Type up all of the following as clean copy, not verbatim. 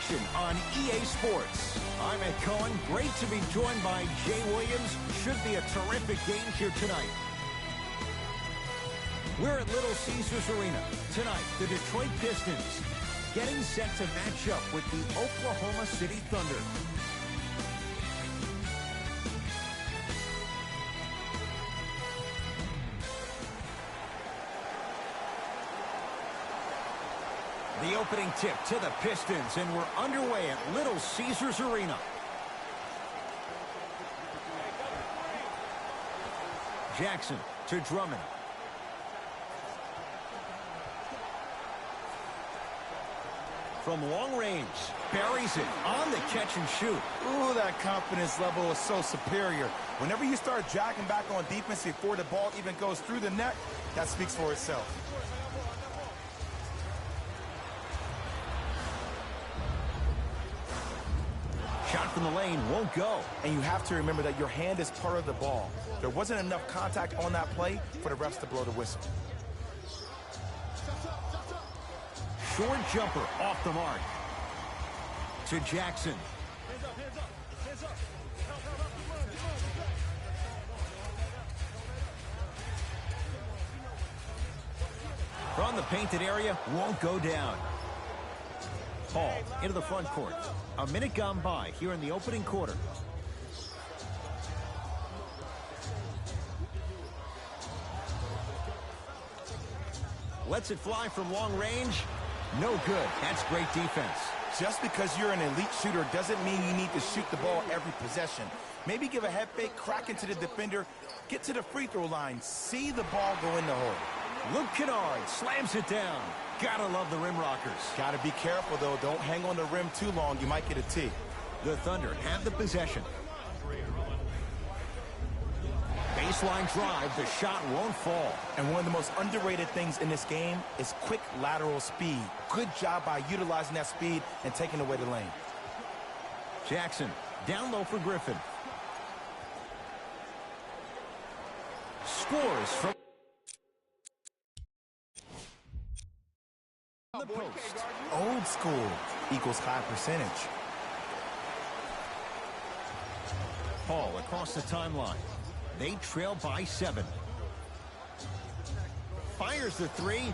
action on EA Sports. I'm Ed Cohen. Great to be joined by Jay Williams. Should be a terrific game here tonight. We're at Little Caesars Arena. Tonight, the Detroit Pistons getting set to match up with the Oklahoma City Thunder. The opening tip to the Pistons, and we're underway at Little Caesars Arena. Jackson to Drummond. From long range, buries it on the catch and shoot. Ooh, that confidence level is so superior. Whenever you start dragging back on defense before the ball even goes through the net, that speaks for itself. Shot from the lane won't go. And you have to remember that your hand is part of the ball. There wasn't enough contact on that play for the refs to blow the whistle. Short jumper off the mark. To Jackson. From the painted area, won't go down. Paul into the front court. A minute gone by here in the opening quarter. Lets it fly from long range. No good. That's great defense. Just because you're an elite shooter doesn't mean you need to shoot the ball every possession. Maybe give a head fake, crack into the defender, get to the free throw line, see the ball go in the hole. Luke Kennard slams it down. Gotta love the rim rockers. Gotta be careful, though. Don't hang on the rim too long. You might get a tee. The Thunder have the possession. Baseline drive. The shot won't fall. And one of the most underrated things in this game is quick lateral speed. Good job by utilizing that speed and taking away the lane. Jackson down low for Griffin. Scores from the post. Old school equals high percentage. Paul across the timeline. They trail by 7. Fires the 3.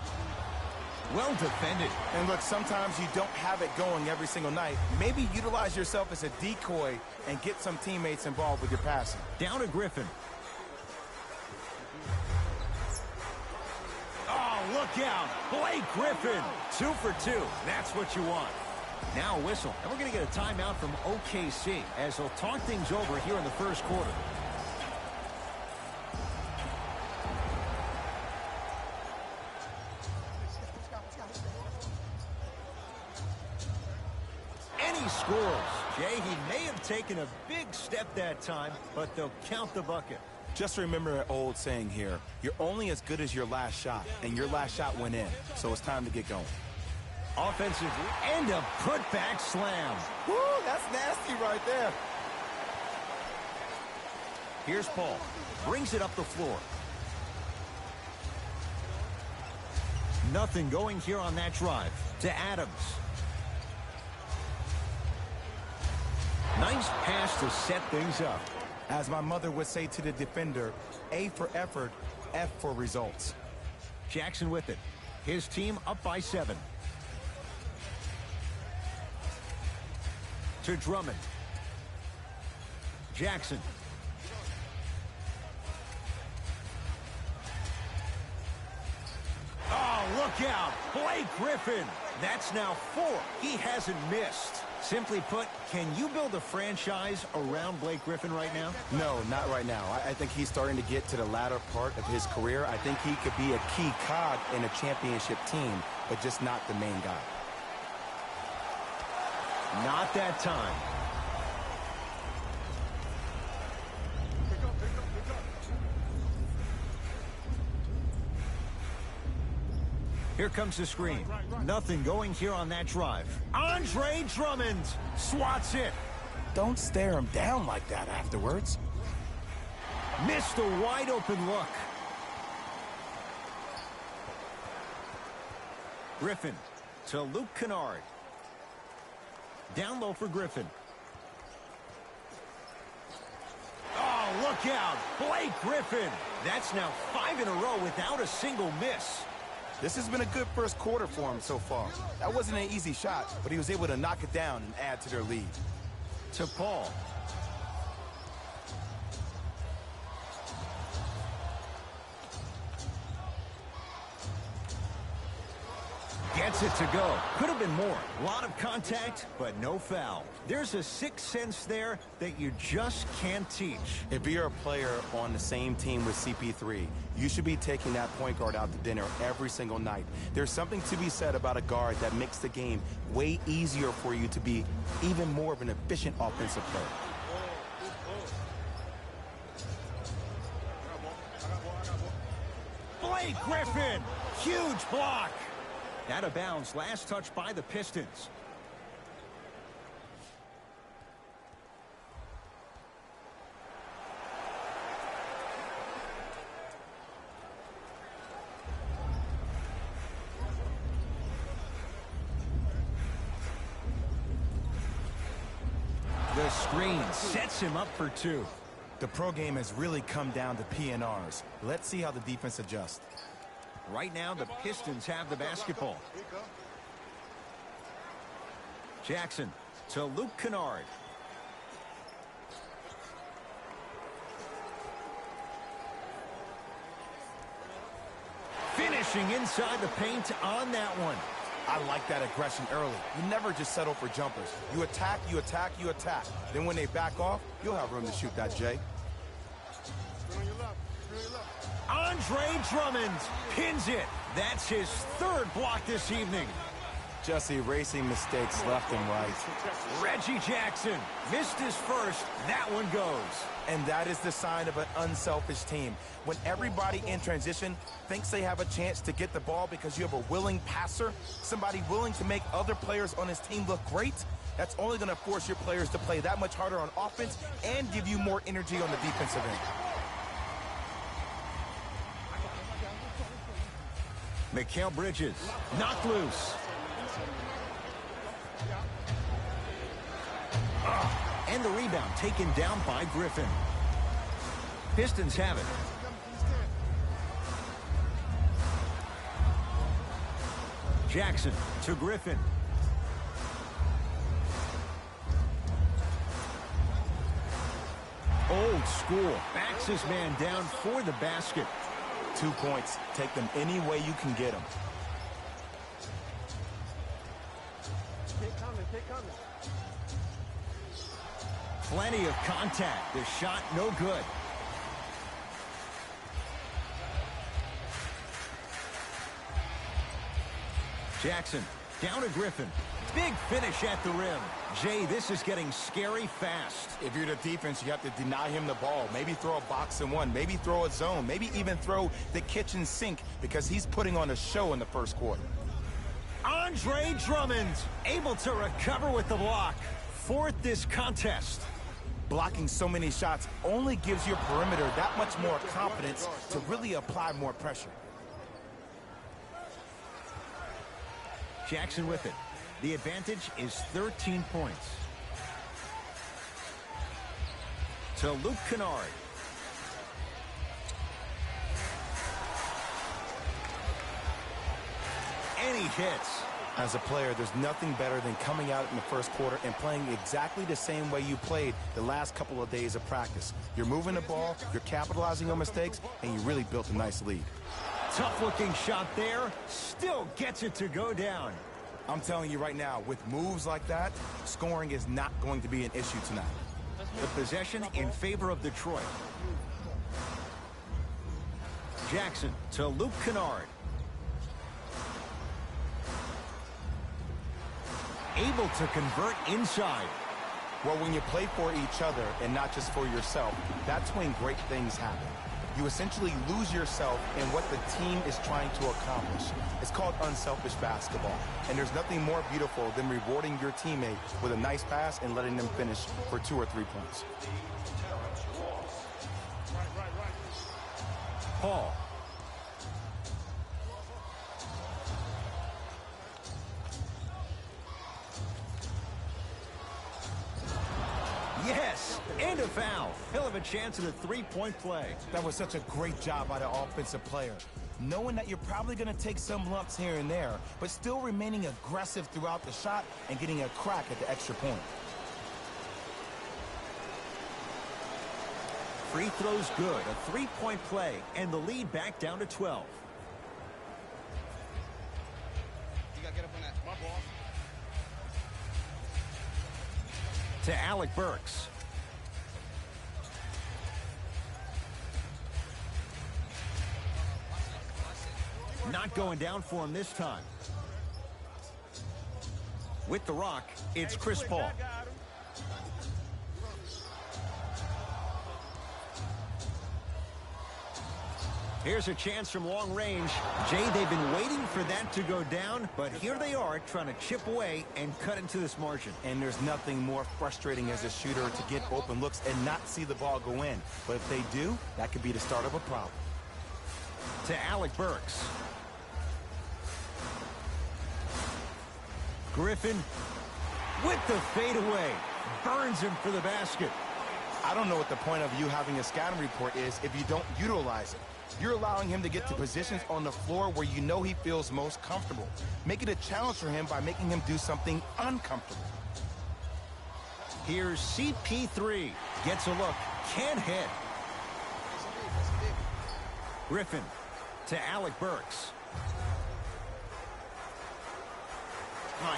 Well defended. And look, sometimes you don't have it going every single night. Maybe utilize yourself as a decoy and get some teammates involved with your passing. Down to Griffin. Oh, look out. Blake Griffin. 2 for 2. That's what you want. Now a whistle. And we're going to get a timeout from OKC as they'll talk things over here in the first quarter. Scores. Jay, he may have taken a big step that time, but they'll count the bucket. Just remember an old saying here, you're only as good as your last shot, and your last shot went in, so it's time to get going. Offensive and a putback slam. Woo, that's nasty right there. Here's Paul. Brings it up the floor. Nothing going here on that drive. To Adams. Nice pass to set things up. As my mother would say to the defender, A for effort, F for results. Jackson with it. His team up by 7. To Drummond. Jackson. Oh, look out. Blake Griffin. That's now 4. He hasn't missed. Simply put, can you build a franchise around Blake Griffin right now? No, not right now. I think he's starting to get to the latter part of his career. I think he could be a key cog in a championship team, but just not the main guy. Not that time. Here comes the screen. Nothing going here on that drive. Andre Drummond swats it. Don't stare him down like that afterwards. Missed a wide open look. Griffin to Luke Kennard. Down low for Griffin. Oh, look out. Blake Griffin. That's now 5 in a row without a single miss. This has been a good first quarter for him so far. That wasn't an easy shot, but he was able to knock it down and add to their lead. To Paul. Gets it to go. Could have been more. A lot of contact, but no foul. There's a sixth sense there that you just can't teach. If you're a player on the same team with CP3, you should be taking that point guard out to dinner every single night. There's something to be said about a guard that makes the game way easier for you to be even more of an efficient offensive player. Blake Griffin, huge block. Out of bounds, last touch by the Pistons. The screen sets him up for two. The pro game has really come down to PNRs. Let's see how the defense adjusts. Right now, the Pistons have the basketball. Jackson to Luke Kennard. Finishing inside the paint on that one. I like that aggression early. You never just settle for jumpers. You attack, you attack, you attack. Then when they back off, you'll have room to shoot that, Jay. Andre Drummond pins it. That's his third block this evening. Just erasing mistakes left and right. Reggie Jackson missed his first. That one goes. And that is the sign of an unselfish team. When everybody in transition thinks they have a chance to get the ball because you have a willing passer, somebody willing to make other players on his team look great, that's only going to force your players to play that much harder on offense and give you more energy on the defensive end. Mikal Bridges knocked loose. And the rebound taken down by Griffin. Pistons have it. Jackson to Griffin. Old school. Backs his man down for the basket. 2 points. Take them any way you can get them. Keep coming. Plenty of contact. The shot no good. Jackson down to Griffin. Big finish at the rim. Jay, this is getting scary fast. If you're the defense, you have to deny him the ball. Maybe throw a box and one. Maybe throw a zone. Maybe even throw the kitchen sink because he's putting on a show in the first quarter. Andre Drummond able to recover with the block. Fourth this contest. Blocking so many shots only gives your perimeter that much more confidence to really apply more pressure. Jackson with it. The advantage is 13 points. To Luke Kennard. And he hits. As a player, there's nothing better than coming out in the first quarter and playing exactly the same way you played the last couple of days of practice. You're moving the ball, you're capitalizing on mistakes, and you really built a nice lead. Tough-looking shot there. Still gets it to go down. I'm telling you right now, with moves like that, scoring is not going to be an issue tonight. The possession in favor of Detroit. Jackson to Luke Kennard. Able to convert inside. Well, when you play for each other and not just for yourself, that's when great things happen. You essentially lose yourself in what the team is trying to accomplish. It's called unselfish basketball. And there's nothing more beautiful than rewarding your teammate with a nice pass and letting them finish for 2 or 3 points. Paul. Yes, and a foul. He'll have a chance at a three-point play. That was such a great job by the offensive player. Knowing that you're probably going to take some lumps here and there, but still remaining aggressive throughout the shot and getting a crack at the extra point. Free throws good, a three-point play, and the lead back down to 12. You gotta get up on that. My ball. To Alec Burks. Not going down for him this time. With the rock, it's Chris Paul. Here's a chance from long range. Jay, they've been waiting for that to go down, but here they are trying to chip away and cut into this margin. And there's nothing more frustrating as a shooter to get open looks and not see the ball go in. But if they do, that could be the start of a problem. To Alec Burks. Griffin with the fadeaway. Burns him for the basket. I don't know what the point of you having a scouting report is if you don't utilize it. You're allowing him to get to positions on the floor where you know he feels most comfortable. Make it a challenge for him by making him do something uncomfortable. Here's CP3. Gets a look. Can't hit. Griffin to Alec Burks.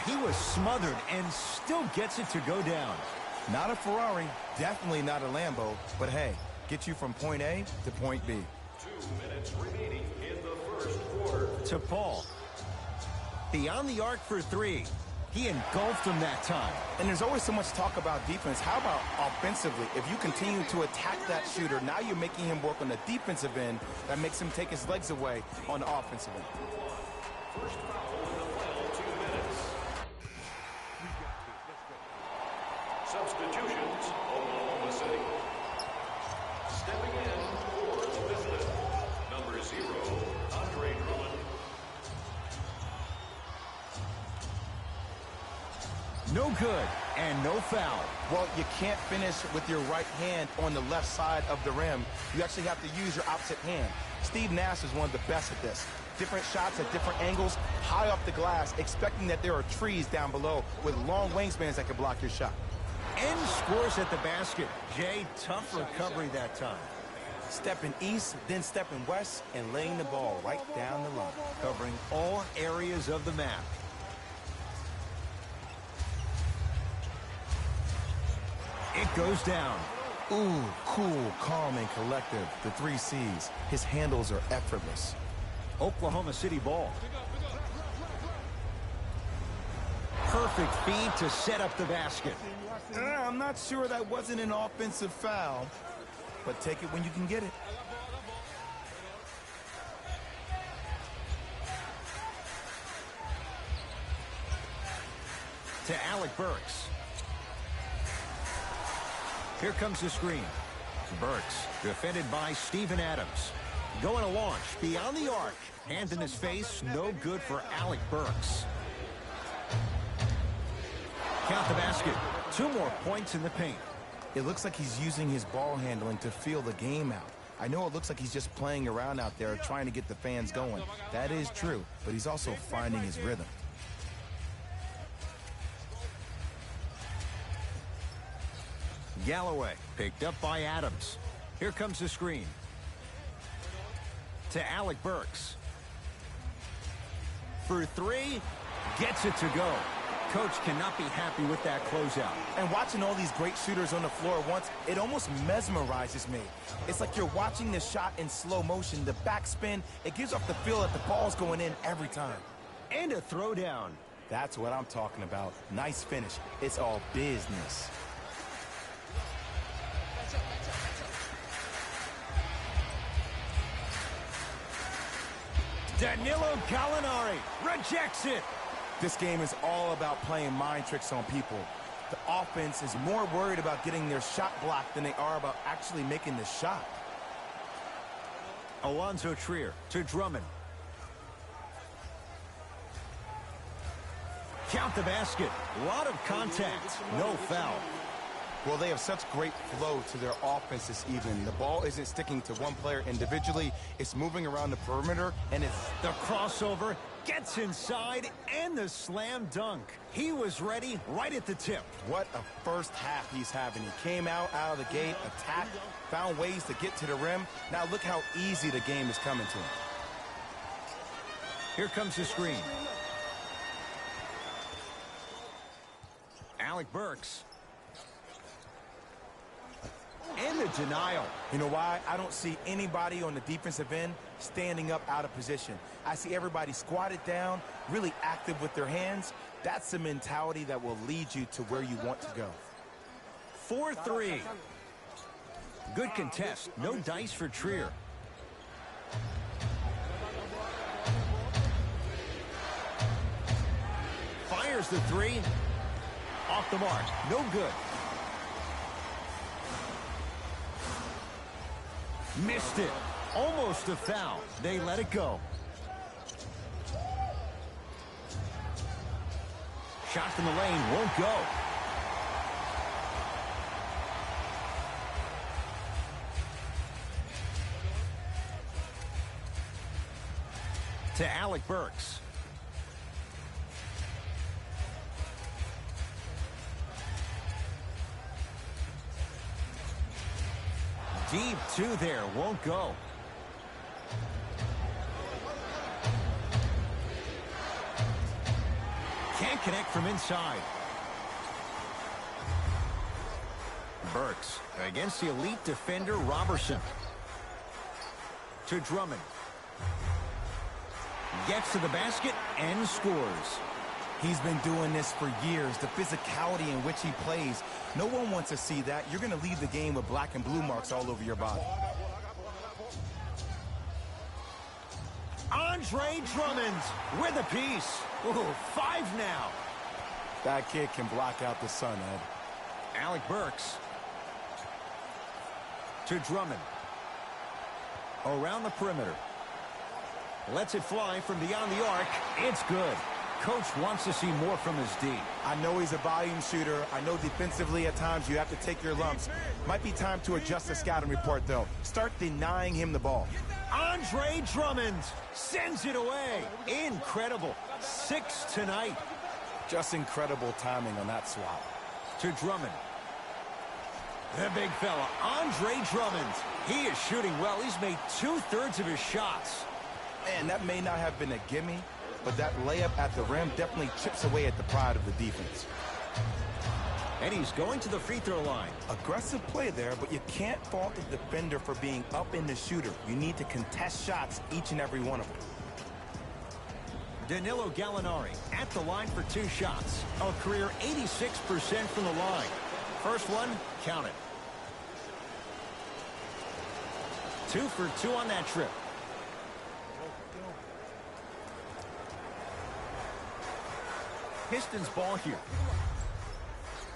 He was smothered and still gets it to go down. Not a Ferrari, definitely not a Lambo, but hey, get you from point A to point B. 2 minutes remaining in the first quarter. To Paul. Beyond the arc for three. He engulfed him that time. And there's always so much talk about defense. How about offensively? If you continue to attack that shooter, now you're making him work on the defensive end. That makes him take his legs away on the offensive end. First foul in the final 2 minutes. Substitutions, Oklahoma City. Stepping in for the Pistons, number 0, Andre Drummond. No good and no foul. Well, you can't finish with your right hand on the left side of the rim. You actually have to use your opposite hand. Steve Nash is one of the best at this. Different shots at different angles, high off the glass, expecting that there are trees down below with long wingspans that can block your shot. And scores at the basket. Jay, tough recovery that time. Stepping east, then stepping west, and laying the ball right down the line. Covering all areas of the map. It goes down. Ooh, cool, calm, and collective. The 3 C's. His handles are effortless. Oklahoma City ball. Perfect feed to set up the basket. I'm not sure that wasn't an offensive foul, but take it when you can get it. To Alec Burks. Here comes the screen. Burks, defended by Steven Adams. Going to launch beyond the arc. Hand in his face, no good for Alec Burks. Count the basket. 2 more points in the paint. It looks like he's using his ball handling to feel the game out. I know it looks like he's just playing around out there trying to get the fans going. That is true, but he's also finding his rhythm. Galloway picked up by Adams. Here comes the screen. To Alec Burks. For 3, gets it to go. Coach cannot be happy with that closeout. And watching all these great shooters on the floor at once, it almost mesmerizes me. It's like you're watching the shot in slow motion, the backspin. It gives off the feel that the ball's going in every time. And a throwdown. That's what I'm talking about. Nice finish. It's all business. Danilo Gallinari rejects it. This game is all about playing mind tricks on people. The offense is more worried about getting their shot blocked than they are about actually making the shot. Alonzo Trier to Drummond. Count the basket. A lot of contact. No foul. Well, they have such great flow to their offense this evening. The ball isn't sticking to one player individually. It's moving around the perimeter, and it's... The crossover gets inside, and the slam dunk. He was ready right at the tip. What a first half he's having. He came out of the gate, attacked, found ways to get to the rim. Now look how easy the game is coming to him. Here comes the screen. Alec Burks. And the denial. You know why? I don't see anybody on the defensive end standing up out of position. I see everybody squatted down, really active with their hands. That's the mentality that will lead you to where you want to go. 4-3. Good contest. No dice for Trier. Fires the three. Off the mark. No good. Missed it. Almost a foul. They let it go. Shot from the lane won't go. To Alec Burks. Deep two there, won't go. Can't connect from inside. Burks against the elite defender Robertson. To Drummond. Gets to the basket and scores. He's been doing this for years. The physicality in which he plays, no one wants to see that. You're going to leave the game with black and blue marks all over your body. Andre Drummond with a piece. Ooh, 5 now. That kid can block out the sun, Ed. Alec Burks. To Drummond. Around the perimeter. Lets it fly from beyond the arc. It's good. Coach wants to see more from his D. I know he's a volume shooter. I know defensively at times you have to take your lumps. Might be time to adjust the scouting report, though. Start denying him the ball. Andre Drummond sends it away. Incredible. 6 tonight. Just incredible timing on that swap. To Drummond. The big fella, Andre Drummond. He is shooting well. He's made 2/3 of his shots. Man, that may not have been a gimme, but that layup at the rim definitely chips away at the pride of the defense. And he's going to the free throw line. Aggressive play there, but you can't fault the defender for being up in the shooter. You need to contest shots, each and every one of them. Danilo Gallinari at the line for 2 shots. A career 86% from the line. First one, count it. 2 for 2 on that trip. Pistons ball here.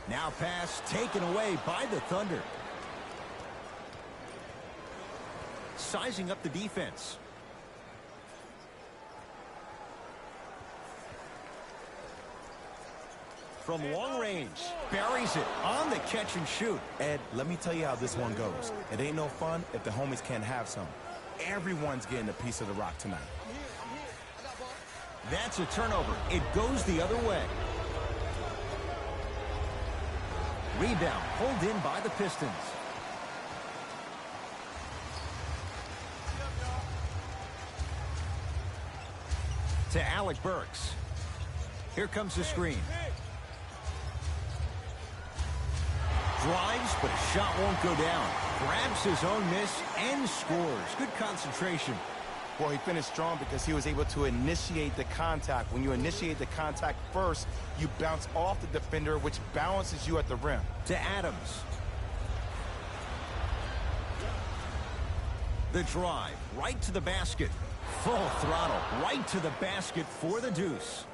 Now pass taken away by the Thunder. Sizing up the defense. From long range, buries it on the catch and shoot. Ed, let me tell you how this one goes. It ain't no fun if the homies can't have some. Everyone's getting a piece of the rock tonight. That's a turnover. It goes the other way. Rebound pulled in by the Pistons. To Alec Burks. Here comes the screen. Drives, but a shot won't go down. Grabs his own miss and scores. Good concentration. Well, he finished strong because he was able to initiate the contact. When you initiate the contact first, you bounce off the defender, which balances you at the rim. To Adams. The drive, right to the basket. Full throttle, right to the basket for the deuce.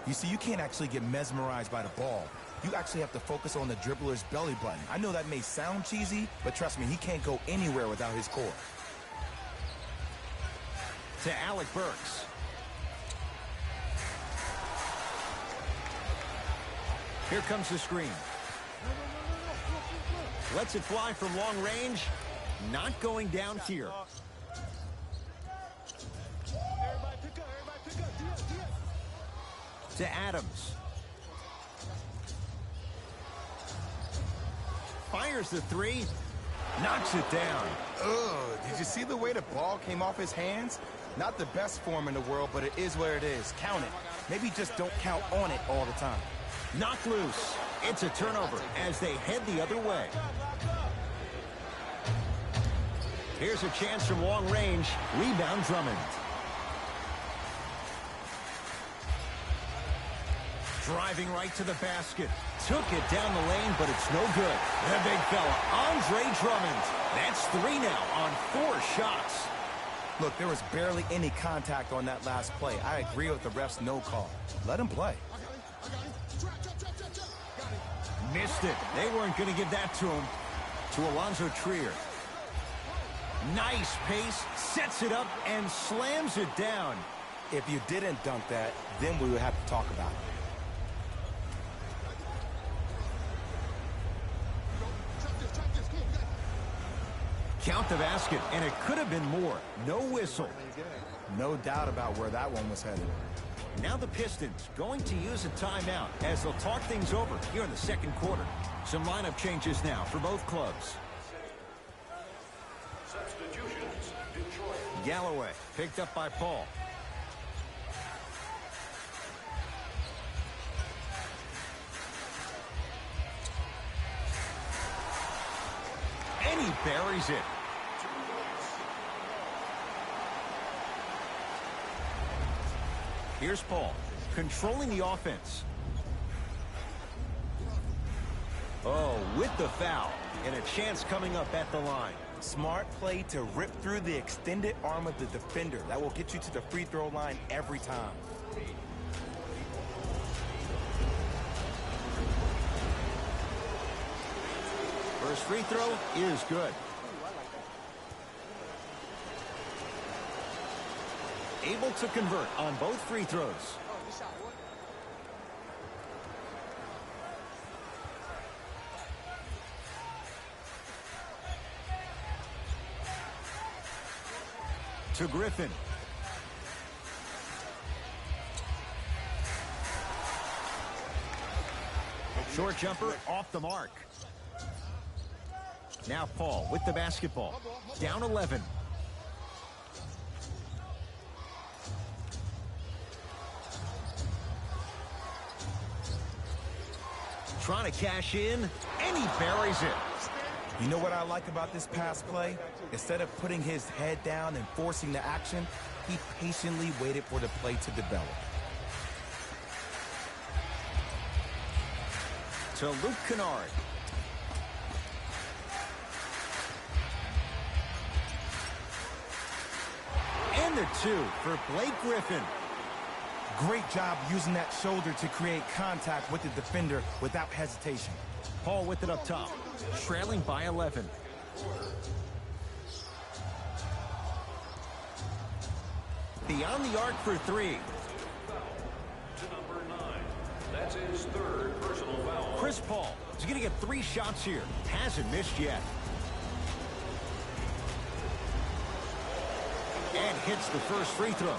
You see, you can't actually get mesmerized by the ball. You actually have to focus on the dribbler's belly button. I know that may sound cheesy, but trust me, he can't go anywhere without his core. To Alec Burks. Here comes the screen. Lets it fly from long range. Not going down here. Everybody pick up. To Adams. Fires the three. Knocks it down. Ugh, did you see the way the ball came off his hands? Not the best form in the world, but it is what it is. Count it. Maybe just don't count on it all the time. Knocked loose. It's a turnover as they head the other way. Here's a chance from long range. Rebound Drummond. Driving right to the basket. Took it down the lane, but it's no good. The big fella, Andre Drummond. That's 3 now on 4 shots. Look, there was barely any contact on that last play. I agree with the ref's no call. Let him play. Missed it. They weren't going to give that to him. To Alonzo Trier. Nice pace. Sets it up and slams it down. If you didn't dunk that, then we would have to talk about it. Count the basket, and it could have been more. No whistle. No doubt about where that one was headed. Now the Pistons going to use a timeout as they'll talk things over here in the second quarter. Some lineup changes now for both clubs. Substitutions, Detroit. Galloway picked up by Paul. And he buries it. Here's Paul, controlling the offense. Oh, with the foul, and a chance coming up at the line. Smart play to rip through the extended arm of the defender. That will get you to the free throw line every time. First free throw is good. Able to convert on both free throws. To Griffin. Short jumper off the mark. Now Paul with the basketball. Down 11. Trying to cash in, and he buries it. You know what I like about this pass play? Instead of putting his head down and forcing the action, he patiently waited for the play to develop. To Luke Kennard. And the 2 for Blake Griffin. Great job using that shoulder to create contact with the defender without hesitation. Paul with it up top, trailing by 11. Beyond the arc for 3. To number 9. That's his 3rd personal foul. Chris Paul is going to get 3 shots here. Hasn't missed yet. And hits the first free throw.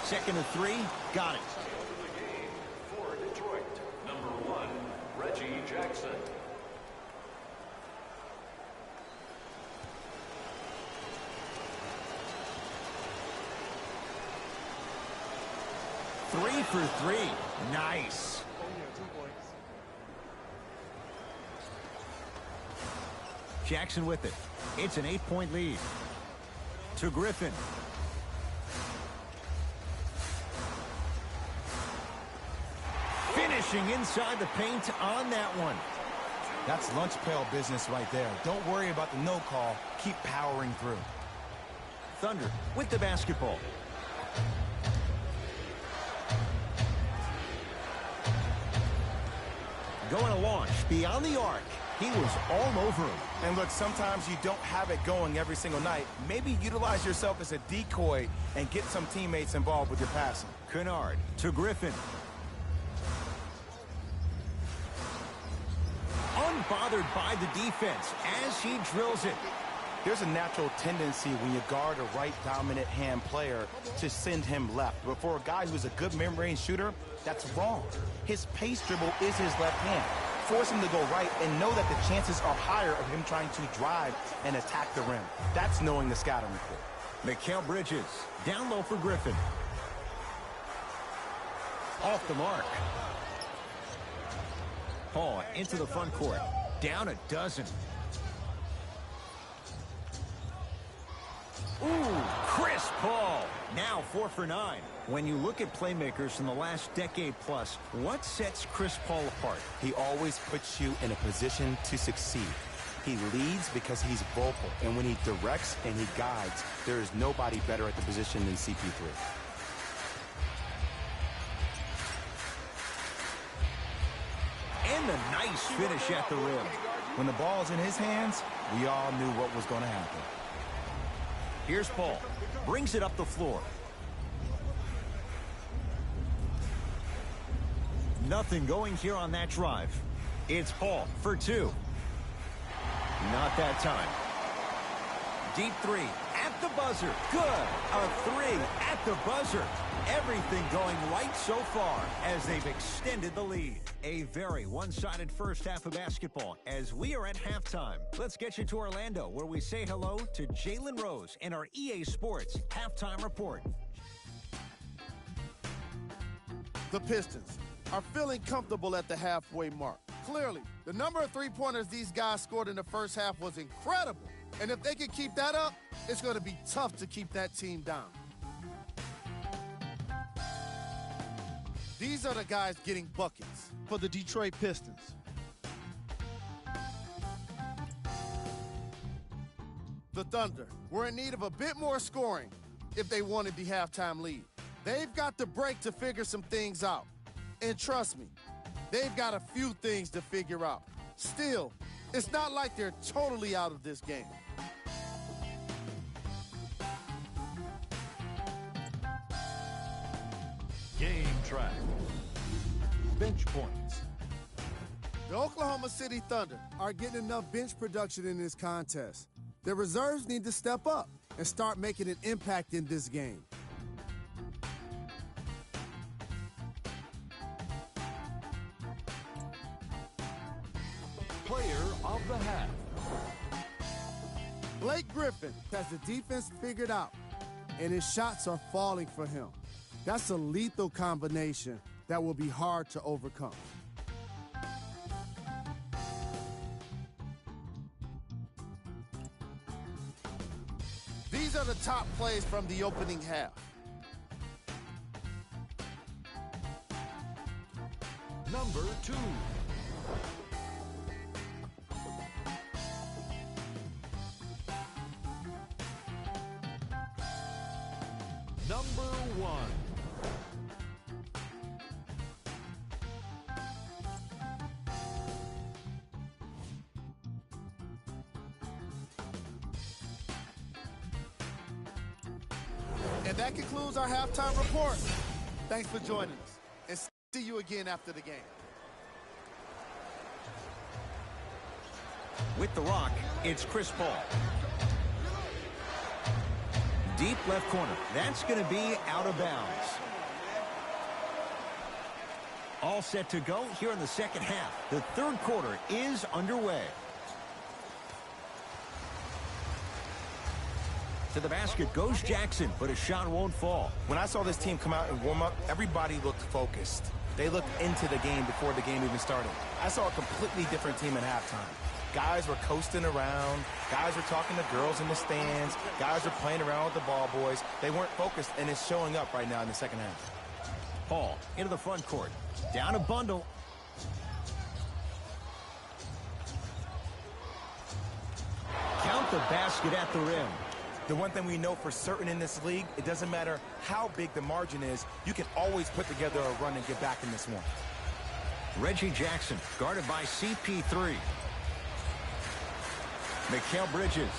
Second and 3, got it. Over the game for Detroit. Number 1, Reggie Jackson. Three for 3. Nice. Jackson with it. It's an 8-point lead. To Griffin. Finishing inside the paint on that one. That's lunch pail business right there. Don't worry about the no call. Keep powering through. Thunder with the basketball. Going to launch beyond the arc. He was all over him. And look, sometimes you don't have it going every single night. Maybe utilize yourself as a decoy and get some teammates involved with your passing. Kennard to Griffin. Unbothered by the defense as he drills it. There's a natural tendency when you guard a right dominant hand player to send him left. But for a guy who's a good mid-range shooter, that's wrong. His pace dribble is his left hand. Force him to go right and know that the chances are higher of him trying to drive and attack the rim. That's knowing the scouting report. Mikal Bridges down low for Griffin. Off the mark. Paul into the front court. Down a dozen. Ooh, Chris Paul. Now 4 for 9. When you look at playmakers in the last decade plus, what sets Chris Paul apart? He always puts you in a position to succeed. He leads because he's vocal, and when he directs and he guides, there is nobody better at the position than CP3. And a nice finish at the rim. When the ball's in his hands, we all knew what was going to happen. Here's Paul. Brings it up the floor. Nothing going here on that drive. It's Paul for 2. Not that time. Deep 3 at the buzzer. Good. A 3 at the buzzer. Everything going right so far as they've extended the lead. A very one-sided first half of basketball as we are at halftime. Let's get you to Orlando where we say hello to Jalen Rose and our EA Sports Halftime Report. The Pistons are feeling comfortable at the halfway mark. Clearly, the number of three-pointers these guys scored in the first half was incredible. And if they can keep that up, it's going to be tough to keep that team down. These are the guys getting buckets for the Detroit Pistons. The Thunder were in need of a bit more scoring if they wanted the halftime lead. They've got the break to figure some things out. And trust me, they've got a few things to figure out. Still, it's not like they're totally out of this game. Game track. Bench points. The Oklahoma City Thunder are getting enough bench production in this contest. Their reserves need to step up and start making an impact in this game. Player of the half. Blake Griffin has the defense figured out, and his shots are falling for him. That's a lethal combination that will be hard to overcome. These are the top plays from the opening half. Number 2. Number 1. And that concludes our halftime report. Thanks for joining us, and see you again after the game. With the rock, it's Chris Paul. Deep left corner. That's going to be out of bounds. All set to go here in the second half. The third quarter is underway. To the basket goes Jackson, but his shot won't fall. When I saw this team come out and warm up, everybody looked focused. They looked into the game before the game even started. I saw a completely different team at halftime. Guys were coasting around. Guys were talking to girls in the stands. Guys were playing around with the ball boys. They weren't focused, and it's showing up right now in the second half. Paul into the front court. Down a bundle. Count the basket at the rim. The one thing we know for certain in this league, it doesn't matter how big the margin is, you can always put together a run and get back in this one. Reggie Jackson guarded by CP3. Mikal Bridges.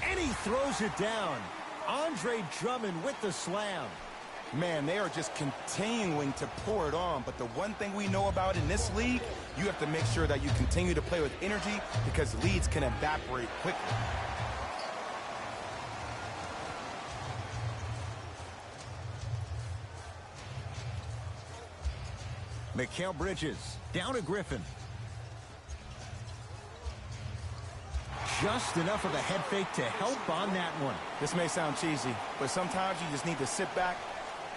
And he throws it down. Andre Drummond with the slam. Man, they are just continuing to pour it on. But the one thing we know about in this league, you have to make sure that you continue to play with energy because leads can evaporate quickly. Mikal Bridges down to Griffin. Just enough of a head fake to help on that one. This may sound cheesy, but sometimes you just need to sit back,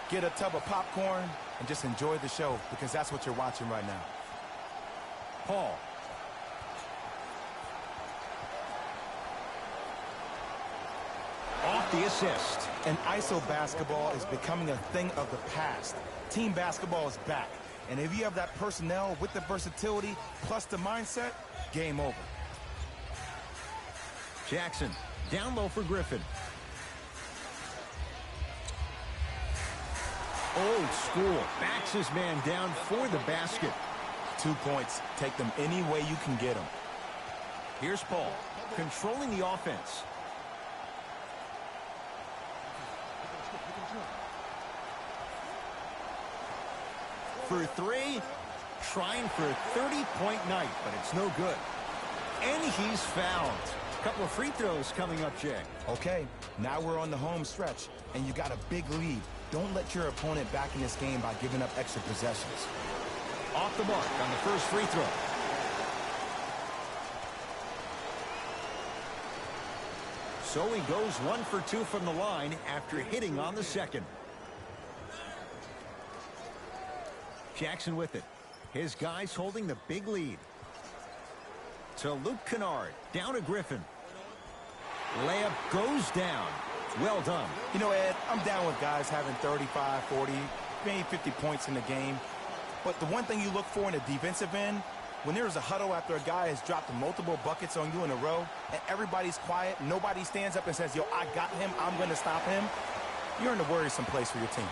get a tub of popcorn, and just enjoy the show because that's what you're watching right now. Paul. Off the assist. And ISO basketball is becoming a thing of the past. Team basketball is back. And if you have that personnel with the versatility plus the mindset, game over. Jackson down low for Griffin. Old school. Backs his man down for the basket. 2 points. Take them any way you can get them. Here's Paul controlling the offense. For three, trying for a 30-point night, but it's no good. And he's fouled. A couple of free throws coming up, Jay. Okay, now we're on the home stretch, and you got a big lead. Don't let your opponent back in this game by giving up extra possessions. Off the mark on the first free throw. So he goes 1 for 2 from the line after hitting on the second. Jackson with it. His guys holding the big lead. To Luke Kennard. Down to Griffin. Layup goes down. Well done. You know, Ed, I'm down with guys having 35, 40, maybe 50 points in the game. But the one thing you look for in a defensive end, when there's a huddle after a guy has dropped multiple buckets on you in a row, and everybody's quiet, nobody stands up and says, yo, I got him, I'm going to stop him, you're in a worrisome place for your team.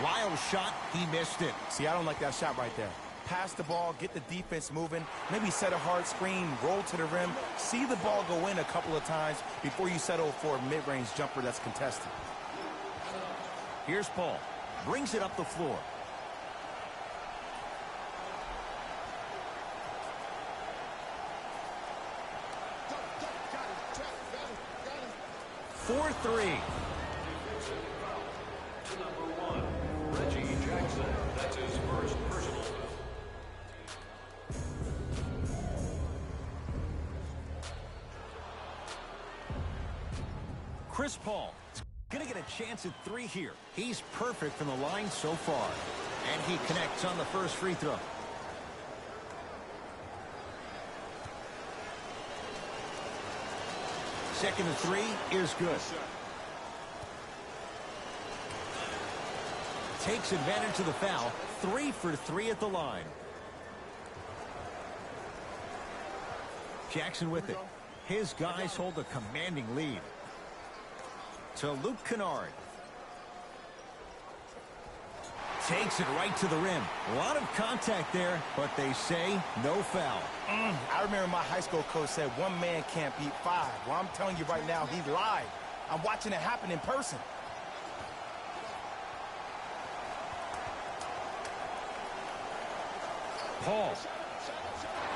Wild shot. He missed it. See, I don't like that shot right there. Pass the ball, get the defense moving, maybe set a hard screen, roll to the rim, see the ball go in a couple of times before you settle for a mid-range jumper that's contested. Here's Paul. Brings it up the floor. For three. To number 1, Reggie Jackson. That's his first personal. Chris Paul gonna get a chance at 3 here. He's perfect from the line so far. And he connects on the first free throw. Second and 3 is good. Takes advantage of the foul. 3 for 3 at the line. Jackson with it. His guys hold a commanding lead. To Luke Kennard. Takes it right to the rim. A lot of contact there, but they say no foul. I remember my high school coach said 1 man can't beat 5. Well, I'm telling you right now, he lied. I'm watching it happen in person. Paul.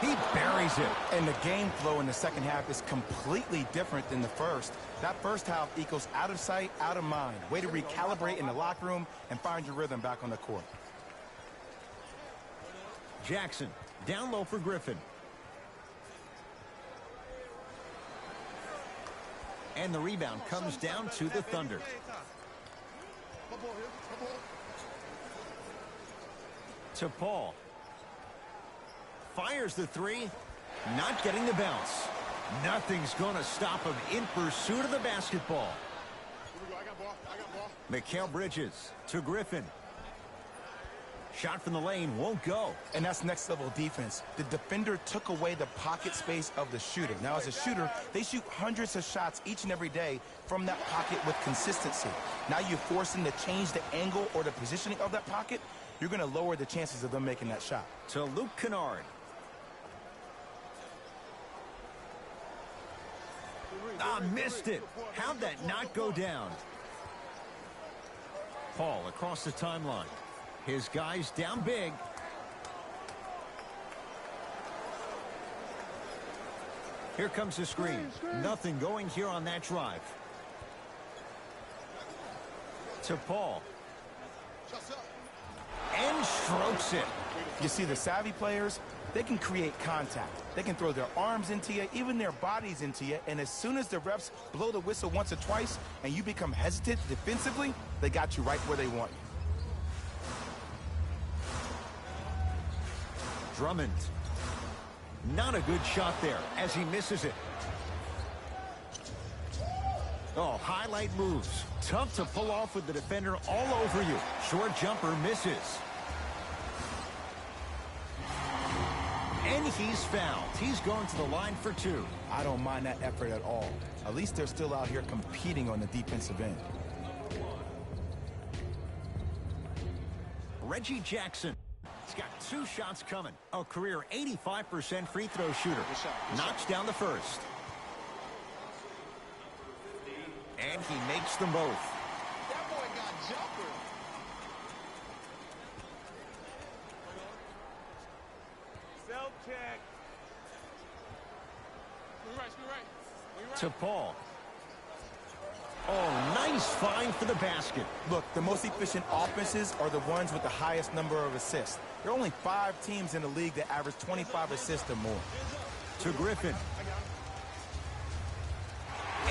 He buries it. And the game flow in the second half is completely different than the first. That first half equals out of sight, out of mind. Way to recalibrate in the locker room and find your rhythm back on the court. Jackson down low for Griffin. And the rebound comes down to the Thunder. To Paul. Fires the 3. Not getting the bounce. Nothing's going to stop him in pursuit of the basketball. Mikal Bridges to Griffin. Shot from the lane won't go. And that's next level defense. The defender took away the pocket space of the shooter. Now, as a shooter, they shoot hundreds of shots each and every day from that pocket with consistency. Now you force them to change the angle or the positioning of that pocket, you're going to lower the chances of them making that shot. To Luke Kennard. Missed it. How'd that not go down? Paul across the timeline. His guys down big. Here comes the screen. Nothing going here on that drive. To Paul. And strokes it. You see, the savvy players, they can create contact. They can throw their arms into you, even their bodies into you, and as soon as the refs blow the whistle once or twice and you become hesitant defensively, they got you right where they want you. Drummond. Not a good shot there as he misses it. Oh, highlight moves. Tough to pull off with the defender all over you. Short jumper misses. And he's fouled. He's going to the line for two. I don't mind that effort at all. At least they're still out here competing on the defensive end. Reggie Jackson. He's got 2 shots coming. A career 85% free throw shooter. Knocks down the first. And he makes them both. That boy got jumper. Self-check. To Paul. Oh, nice find for the basket. Look, the most efficient offenses are the ones with the highest number of assists. There are only 5 teams in the league that average 25 assists or more. To Griffin.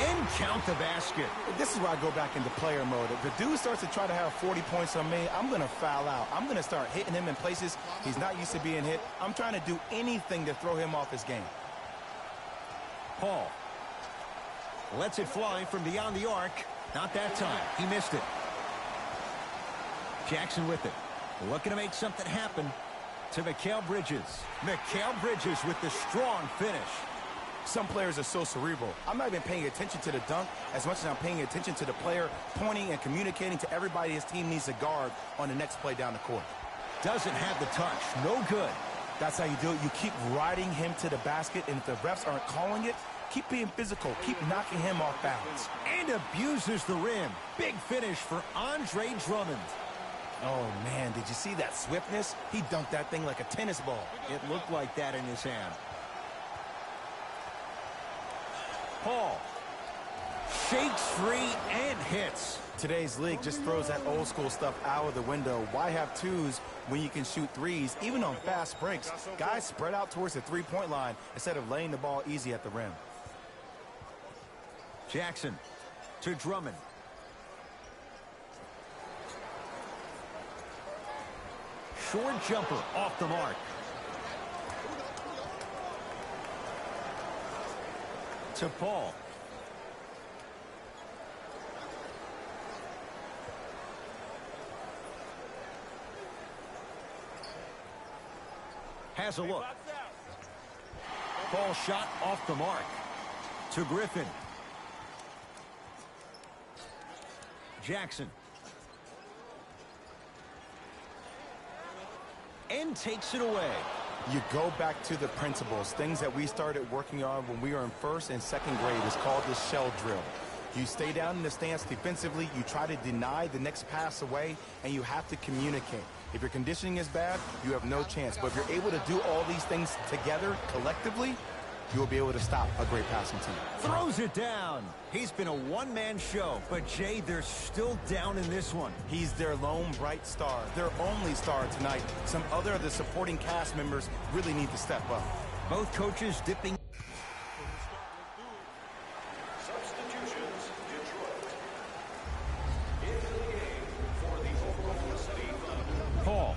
And count the basket. This is where I go back into player mode. If the dude starts to try to have 40 points on me, I'm going to foul out. I'm going to start hitting him in places he's not used to being hit. I'm trying to do anything to throw him off his game. Paul. Lets it fly from beyond the arc. Not that time. He missed it. Jackson with it. Looking to make something happen. To Mikal Bridges. Mikal Bridges with the strong finish. Some players are so cerebral. I'm not even paying attention to the dunk as much as I'm paying attention to the player pointing and communicating to everybody his team needs to guard on the next play down the court. Doesn't have the touch. No good. That's how you do it. You keep riding him to the basket, and if the refs aren't calling it, keep being physical. Keep knocking him off balance. And abuses the rim. Big finish for Andre Drummond. Oh, man, did you see that swiftness? He dunked that thing like a tennis ball. It looked like that in his hand. Paul. Shakes free and hits. Today's league just throws that old school stuff out of the window. Why have twos when you can shoot threes, even on fast breaks? Guys spread out towards the three-point line instead of laying the ball easy at the rim. Jackson to Drummond. Short jumper off the mark. To Paul. Has a look. Paul shot off the mark. To Griffin. Jackson. And takes it away. You go back to the principles, things that we started working on when we were in first and second grade. Is called the shell drill. You stay down in the stance defensively, you try to deny the next pass away, and you have to communicate. If your conditioning is bad, you have no chance. But if you're able to do all these things together, collectively, you will be able to stop a great passing team. Throws it down. He's been a one-man show, but Jay, they're still down in this one. He's their lone bright star, their only star tonight. Some other of the supporting cast members really need to step up. Both coaches dipping. Substitutions, Detroit. Into the game for the Oklahoma City Thunder. Paul.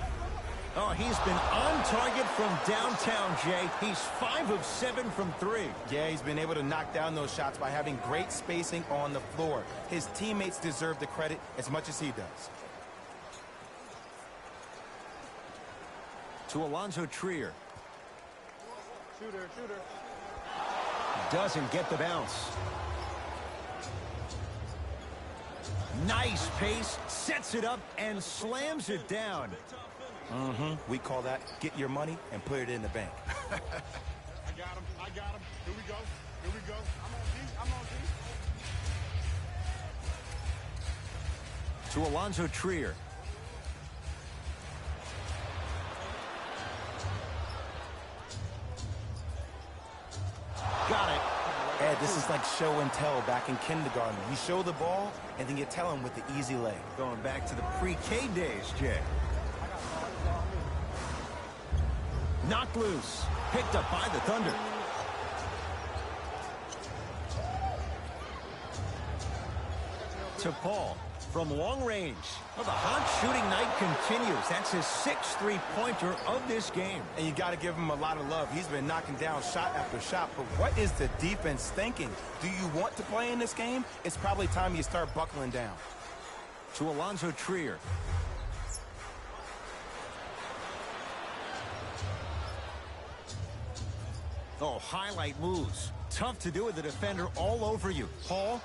Oh, he's been on target from downtown, Jay. He's 5 of 7 from 3. Yeah, he's been able to knock down those shots by having great spacing on the floor. His teammates deserve the credit as much as he does. To Alonzo Trier. Shooter. Doesn't get the bounce. Nice pace, sets it up, and slams it down. We call that get your money and put it in the bank. I got him. I got him. Here we go. Here we go. I'm on D. I'm on D. To Alonzo Trier. Got it. Ed, this is like show and tell back in kindergarten. You show the ball, and then you tell him with the easy leg. Going back to the pre-K days, Jay. Knocked loose. Picked up by the Thunder. To Paul from long range. Well, the hot shooting night continues. That's his 6th three-pointer of this game. And you got to give him a lot of love. He's been knocking down shot after shot. But what is the defense thinking? Do you want to play in this game? It's probably time you start buckling down. To Alonzo Trier. Oh, highlight moves. Tough to do with the defender all over you. Paul.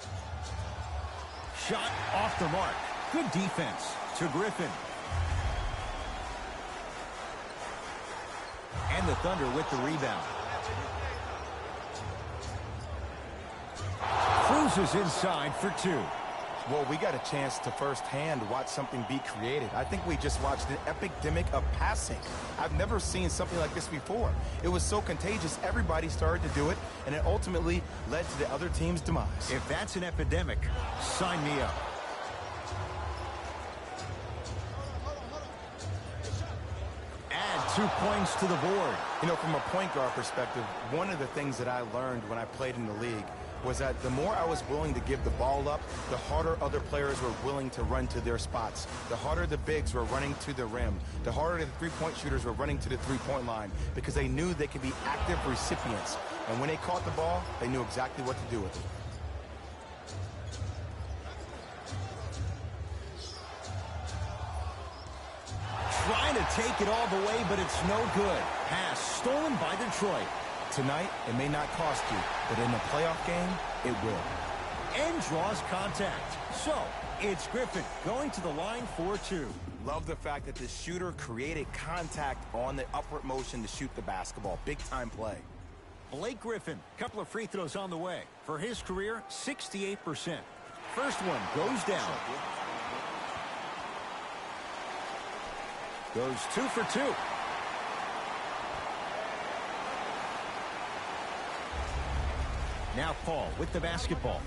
Shot off the mark. Good defense. To Griffin. And the Thunder with the rebound. Cruises inside for 2. Well, we got a chance to firsthand watch something be created. I think we just watched an epidemic of passing. I've never seen something like this before. It was so contagious, everybody started to do it, and it ultimately led to the other team's demise. If that's an epidemic, sign me up. Add 2 points to the board. You know, from a point guard perspective, one of the things that I learned when I played in the league was that the more I was willing to give the ball up, the harder other players were willing to run to their spots. The harder the bigs were running to the rim. The harder the three-point shooters were running to the three-point line because they knew they could be active recipients. And when they caught the ball, they knew exactly what to do with it. Trying to take it all the way, but it's no good. Pass stolen by Detroit. Tonight, it may not cost you, but in a playoff game, it will. And draws contact. So, it's Griffin going to the line for 2. Love the fact that the shooter created contact on the upward motion to shoot the basketball. Big-time play. Blake Griffin, couple of free throws on the way. For his career, 68%. First one goes down. Goes 2 for 2. Now Paul with the basketball.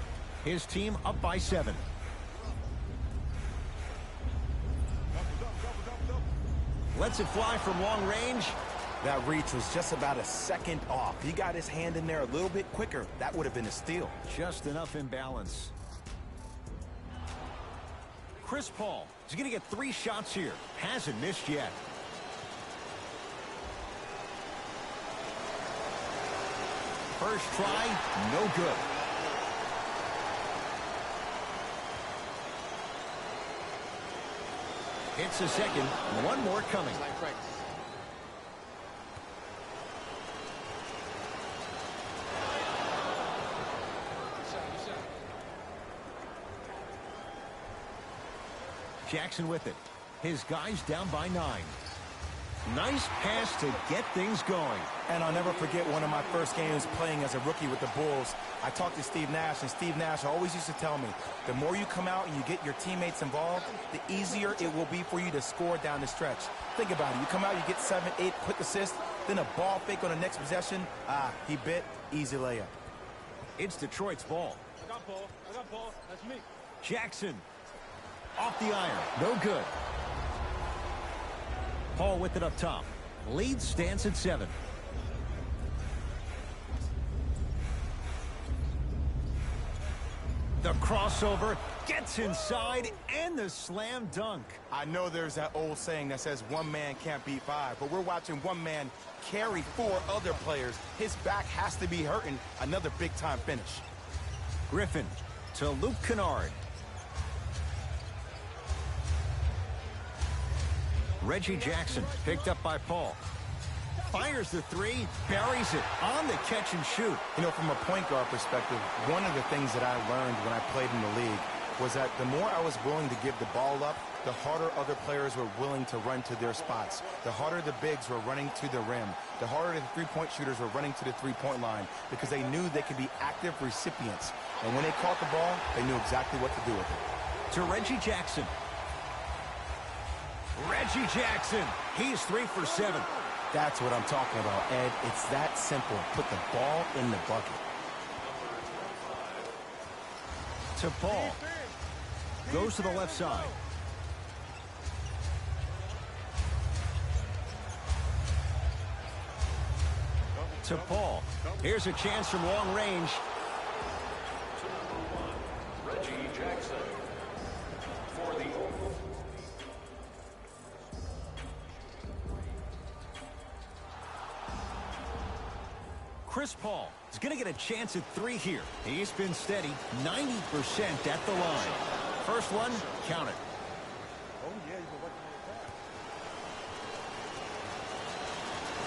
His team up by 7. Lets it fly from long range. That reach was just about a second off. He got his hand in there a little bit quicker. That would have been a steal. Just enough imbalance. Chris Paul is going to get 3 shots here. Hasn't missed yet. First try, no good. Hits a second, one more coming. Jackson with it. His guys down by 9. Nice pass to get things going. And I'll never forget one of my first games playing as a rookie with the Bulls. I talked to Steve Nash, and Steve Nash always used to tell me, the more you come out and you get your teammates involved, the easier it will be for you to score down the stretch. Think about it. You come out, you get 7, 8 quick assists, then a ball fake on the next possession. He bit. Easy layup. It's Detroit's ball. I got Paul. I got Paul. That's me. Jackson. Off the iron. No good. Paul with it up top. Lead stands at 7. The crossover gets inside and the slam dunk. I know there's that old saying that says one man can't beat 5, but we're watching one man carry 4 other players. His back has to be hurting. Another big-time finish. Griffin to Luke Kennard. Reggie Jackson picked up by Paul. Fires the 3, buries it on the catch and shoot. You know, from a point guard perspective, one of the things that I learned when I played in the league was that the more I was willing to give the ball up, the harder other players were willing to run to their spots. The harder the bigs were running to the rim. The harder the three-point shooters were running to the three-point line because they knew they could be active recipients. And when they caught the ball, they knew exactly what to do with it. To Reggie Jackson. Reggie Jackson. He's 3 for 7. That's what I'm talking about, Ed. It's that simple. Put the ball in the bucket. To Paul. Goes to the left side. To Paul. Here's a chance from long range. To number 1, Reggie Jackson. For the Oakland. Chris Paul is going to get a chance at 3 here. He's been steady, 90% at the line. First one, count it. Oh, yeah, you were working on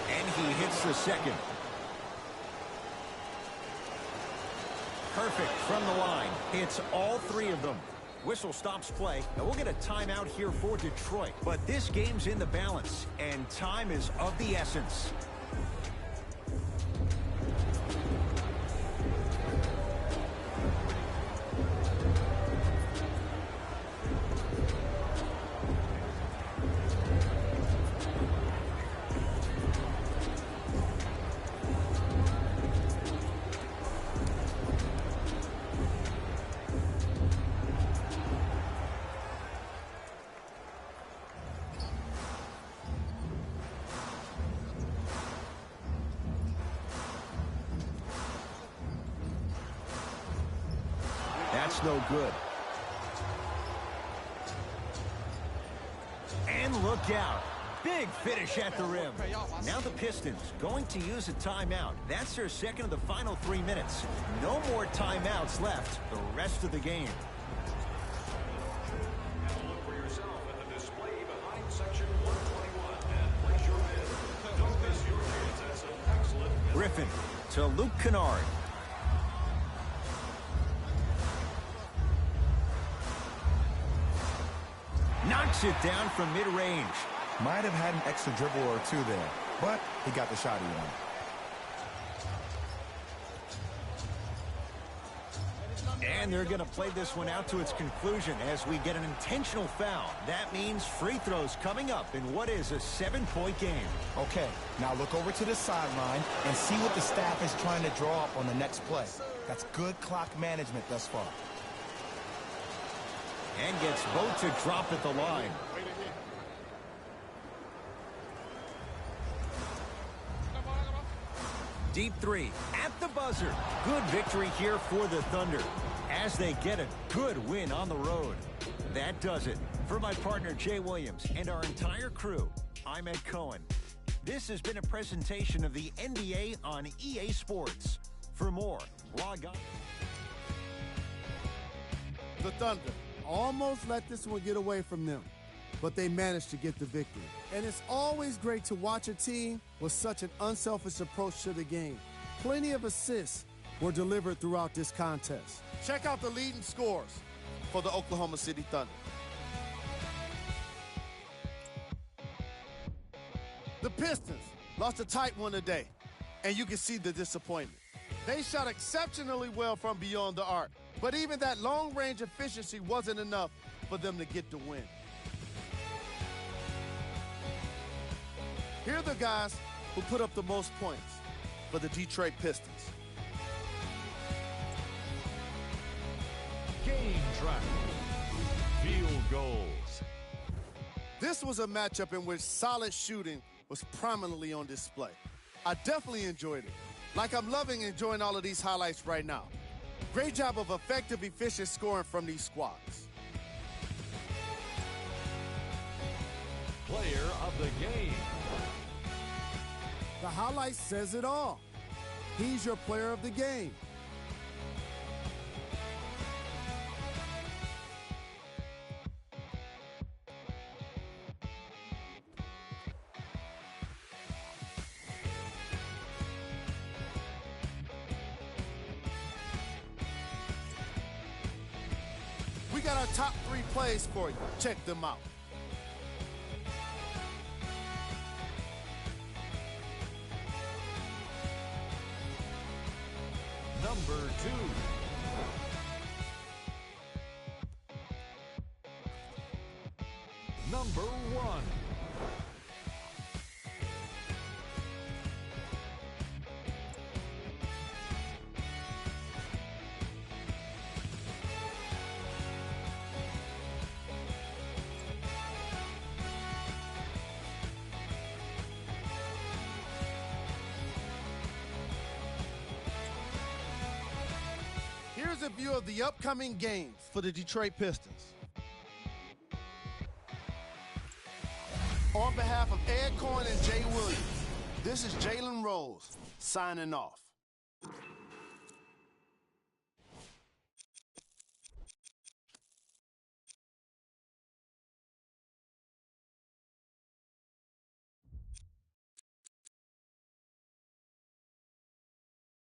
that. And he hits the second. Perfect from the line. Hits all 3 of them. Whistle stops play, and we'll get a timeout here for Detroit. But this game's in the balance, and time is of the essence. That's no good. And look out. Big finish at the rim. Now the Pistons going to use a timeout. That's their second of the final 3 minutes. No more timeouts left the rest of the game. Have a look for yourself at the display behind section 121 and place your bid. Don't miss your chance at some excellent. Griffin to Luke Kennard. Knocks it down from mid-range. Might have had an extra dribble or 2 there, but he got the shot he wanted. And they're going to play this one out to its conclusion as we get an intentional foul. That means free throws coming up in what is a 7-point game. Okay, now look over to the sideline and see what the staff is trying to draw up on the next play. That's good clock management thus far. And gets both to drop at the line. Deep 3 at the buzzer. Good victory here for the Thunder as they get a good win on the road. That does it. For my partner Jay Williams and our entire crew, I'm Ed Cohen. This has been a presentation of the NBA on EA Sports. For more, log on. The Thunder almost let this one get away from them, but they managed to get the victory. And it's always great to watch a team with such an unselfish approach to the game. Plenty of assists were delivered throughout this contest. Check out the leading scores for the Oklahoma City Thunder. The Pistons lost a tight one today, and you can see the disappointment. They shot exceptionally well from beyond the arc, but even that long-range efficiency wasn't enough for them to get the win. Here are the guys who put up the most points for the Detroit Pistons. Game track. Field goals. This was a matchup in which solid shooting was prominently on display. I definitely enjoyed it. Like I'm loving enjoying all of these highlights right now. Great job of effective, efficient scoring from these squads. Player of the game. The highlight says it all. He's your player of the game. We got our top 3 plays for you. Check them out. Number 2. Number 1. Here's a view of the upcoming games for the Detroit Pistons. On behalf of Ed Cohen and Jay Williams, this is Jalen Rose signing off.